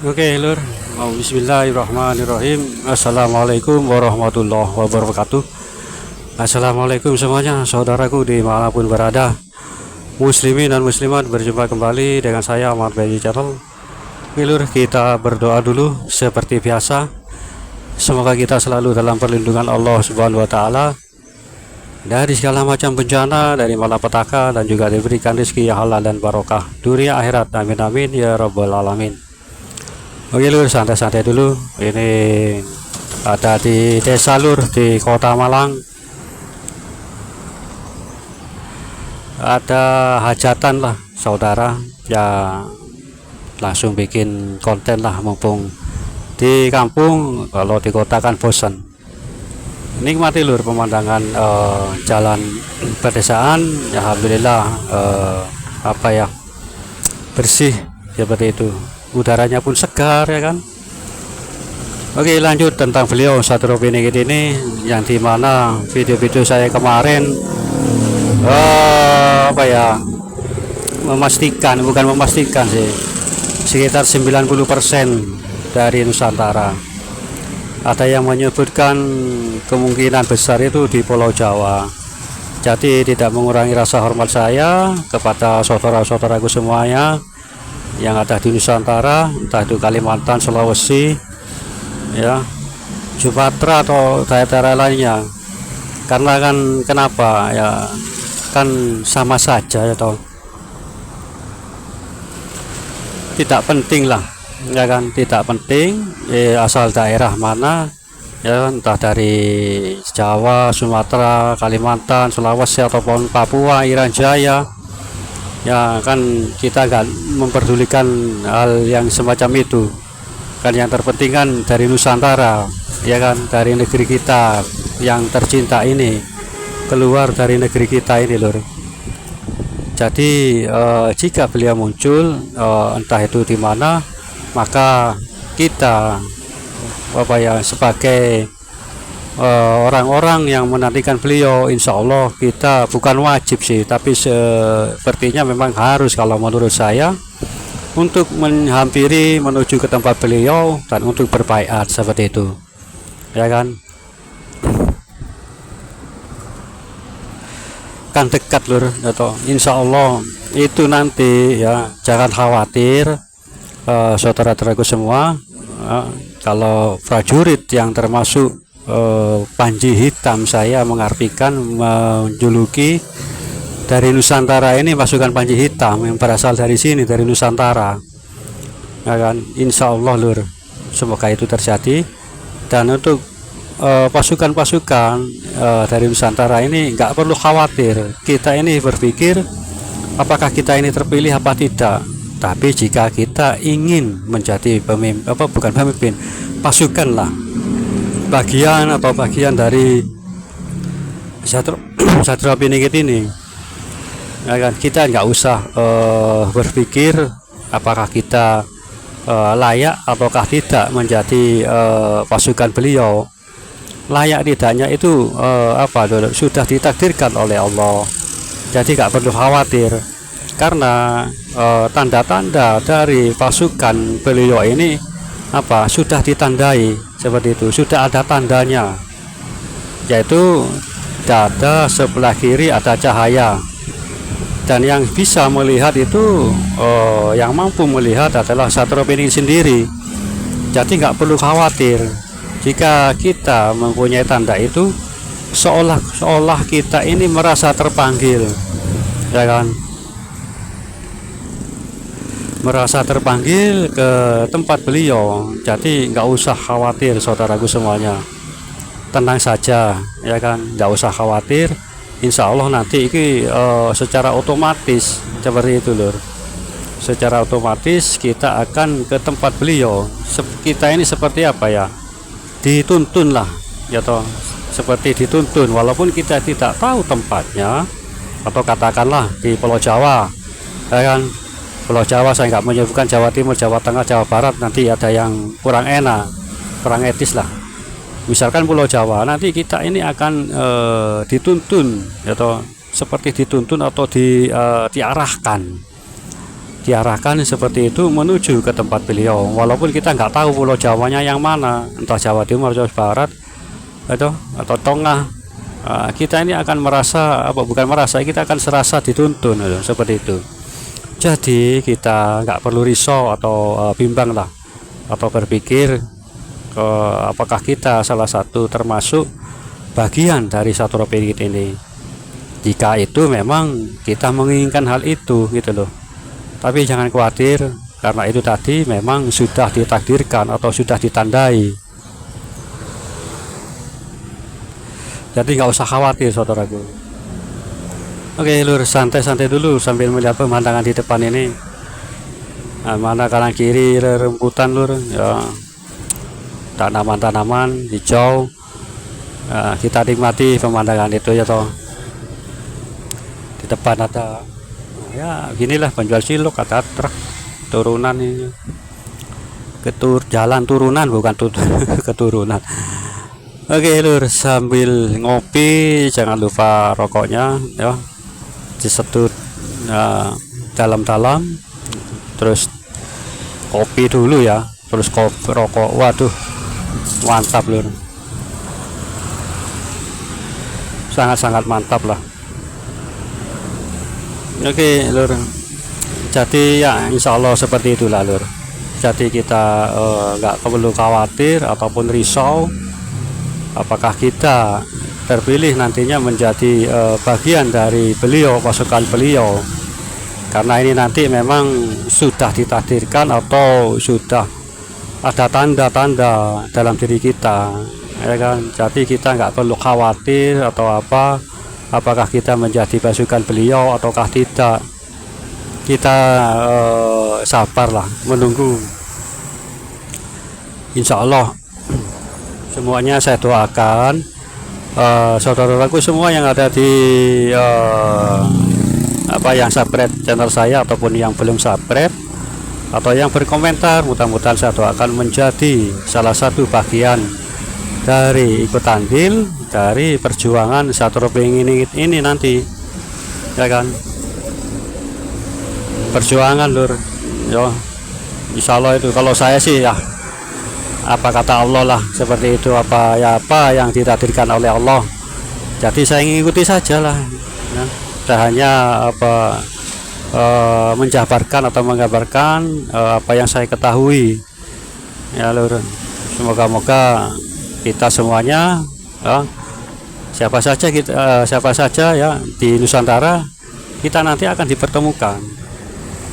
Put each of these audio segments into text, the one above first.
Oke, Lur. Bismillahirrahmanirrahim. Assalamualaikum warahmatullahi wabarakatuh. Assalamualaikum semuanya, saudaraku dimanapun berada, muslimin dan muslimat. Berjumpa kembali dengan saya Ahmad Bayi Channel. Oke, Lur, kita berdoa dulu seperti biasa. Semoga kita selalu dalam perlindungan Allah Subhanahu wa taala dari segala macam bencana, dari malapetaka, dan juga diberikan rezeki yang halal dan barokah dunia akhirat. Amin amin ya rabbal alamin. Oke, Lur, santai-santai dulu. Ini ada di desa, Lur, di kota Malang. Ada hajatan lah saudara, ya langsung bikin konten lah, mumpung di kampung. Kalau di kota kan bosan. Nikmati, Lur, pemandangan jalan pedesaan. Ya, alhamdulillah, bersih seperti itu, udaranya pun segar, ya kan. Oke, lanjut tentang beliau Satrio Piningit ini, yang dimana video-video saya kemarin bukan memastikan sih, sekitar 90% dari Nusantara. Ada yang menyebutkan kemungkinan besar itu di Pulau Jawa. Jadi tidak mengurangi rasa hormat saya kepada saudara-saudaraku semuanya yang ada di Nusantara, entah itu Kalimantan, Sulawesi, ya, Sumatera atau daerah lainnya. Karena kan kenapa ya, kan sama saja ya toh, tidak penting lah, ya kan, tidak penting asal daerah mana, ya, entah dari Jawa, Sumatera, Kalimantan, Sulawesi ataupun Papua, Irian Jaya. Ya kan, kita nggak memperdulikan hal yang semacam itu. Kan yang terpenting kan dari Nusantara, ya kan, dari negeri kita yang tercinta ini, keluar dari negeri kita ini, Lur. Jadi jika beliau muncul, entah itu di mana, maka kita sebagai orang-orang yang menantikan beliau, insya Allah kita bukan wajib sih, tapi sepertinya memang harus, kalau menurut saya, untuk menghampiri menuju ke tempat beliau dan untuk berbaiat seperti itu, ya kan. Kan dekat, Lur, atau insya Allah itu nanti, ya, jangan khawatir, saudara-saudaraku semua. Kalau prajurit yang termasuk Panji Hitam, saya mengartikan menjuluki dari Nusantara ini pasukan Panji Hitam yang berasal dari sini, dari Nusantara, ya kan. Insya Allah, Lur, semoga itu terjadi. Dan untuk pasukan-pasukan dari Nusantara ini nggak perlu khawatir. Kita ini berpikir apakah kita ini terpilih apa tidak, tapi jika kita ingin menjadi pemimpin, bukan pemimpin, pasukan lah, bagian dari Satrio Piningit ini, ya kan, kita nggak usah berpikir apakah kita layak ataukah tidak menjadi pasukan beliau. Layak tidaknya itu sudah ditakdirkan oleh Allah. Jadi nggak perlu khawatir, karena tanda-tanda dari pasukan beliau ini sudah ditandai seperti itu, sudah ada tandanya, yaitu dada sebelah kiri ada cahaya, dan yang bisa melihat itu yang mampu melihat adalah Satrio Piningit sendiri. Jadi nggak perlu khawatir jika kita mempunyai tanda itu, seolah kita ini merasa terpanggil, ya kan, merasa terpanggil ke tempat beliau. Jadi nggak usah khawatir, saudaraku semuanya, tenang saja, ya kan, nggak usah khawatir. Insya Allah nanti ini secara otomatis seperti itu, Lur. Secara otomatis kita akan ke tempat beliau. Kita ini seperti apa ya, dituntun lah, ya toh, seperti dituntun, walaupun kita tidak tahu tempatnya. Atau katakanlah di Pulau Jawa, ya kan, Pulau Jawa, saya nggak menyebutkan Jawa Timur, Jawa Tengah, Jawa Barat, nanti ada yang kurang enak, kurang etis lah. Misalkan Pulau Jawa, nanti kita ini akan dituntun, atau seperti dituntun atau diarahkan diarahkan seperti itu menuju ke tempat beliau, walaupun kita nggak tahu pulau Jawanya yang mana, entah Jawa Timur, Jawa Barat, atau Tengah. Kita ini akan merasa bukan merasa, kita akan serasa dituntun seperti itu. Jadi kita nggak perlu risau atau bimbang lah, atau berpikir apakah kita salah satu termasuk bagian dari Satura Pinggit ini. Jika itu memang kita menginginkan hal itu gitu loh. Tapi jangan khawatir, karena itu tadi memang sudah ditakdirkan atau sudah ditandai. Jadi nggak usah khawatir saudaraku. Oke lur, santai-santai dulu sambil melihat pemandangan di depan ini. Mana kanan kiri rembutan lur ya, tanaman-tanaman hijau. Kita nikmati pemandangan itu ya toh. Di depan ada ya ginilah penjual cilok, ada truk turunan ini, jalan turunan bukan keturunan. Oke lur, sambil ngopi jangan lupa rokoknya ya disedut dalam-dalam, terus kopi dulu ya, terus kopi rokok. Waduh mantap lur, sangat-sangat mantap lah. Oke lur, jadi ya insya Allah seperti itulah lur. Jadi kita nggak perlu khawatir ataupun risau apakah kita terpilih nantinya menjadi bagian dari beliau, pasukan beliau, karena ini nanti memang sudah ditakdirkan atau sudah ada tanda-tanda dalam diri kita ya kan. Jadi kita nggak perlu khawatir atau apakah kita menjadi pasukan beliau ataukah tidak. Kita sabarlah menunggu. Insya Allah semuanya saya doakan saudara-saudaraku semua yang ada di yang subscribe channel saya ataupun yang belum subscribe atau yang berkomentar, mudah-mudahan saya doakan menjadi salah satu bagian dari ikut andil dari perjuangan Satura Pinggit ini nanti ya kan. Perjuangan lur yo, insya Allah itu kalau saya sih ya apa kata Allah lah seperti itu, apa yang ditakdirkan oleh Allah. Jadi saya mengikuti saja lah ya. Saya hanya menjabarkan atau menggambarkan apa yang saya ketahui ya lur. Semoga-moga kita semuanya ya, siapa saja ya di Nusantara kita nanti akan dipertemukan,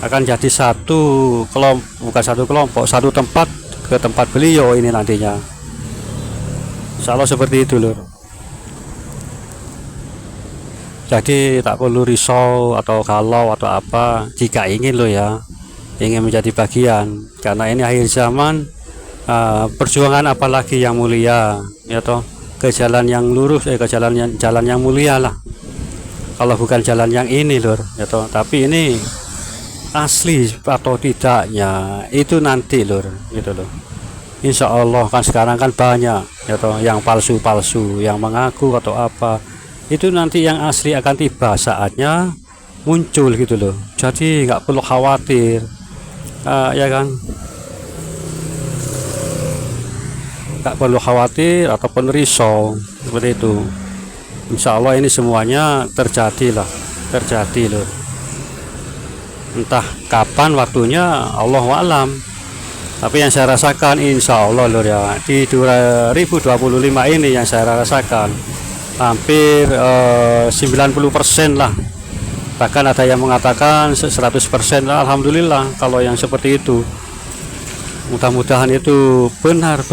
akan jadi satu kelompok, satu tempat, ke tempat beliau ini nantinya. Insya Allah seperti itu lur. Jadi tak perlu risau atau galau atau apa jika ingin lo ya, ingin menjadi bagian, karena ini akhir zaman. Perjuangan apalagi yang mulia ya toh, ke jalan yang lurus, ke jalan yang mulia lah. Kalau bukan jalan yang ini lur ya toh, tapi ini asli atau tidaknya itu nanti lur gitu loh. Insya Allah kan sekarang kan banyak ya toh yang palsu-palsu, yang mengaku atau apa, itu nanti yang asli akan tiba saatnya muncul gitu loh. Jadi nggak perlu khawatir ya kan, nggak perlu khawatir ataupun risau seperti itu. Insya Allah ini semuanya terjadi loh. Entah kapan waktunya Allahu a'lam. Tapi yang saya rasakan insya Allah lur ya, di 2025 ini yang saya rasakan hampir 90% lah. Bahkan ada yang mengatakan 100% lah. Alhamdulillah kalau yang seperti itu. Mudah-mudahan itu benar.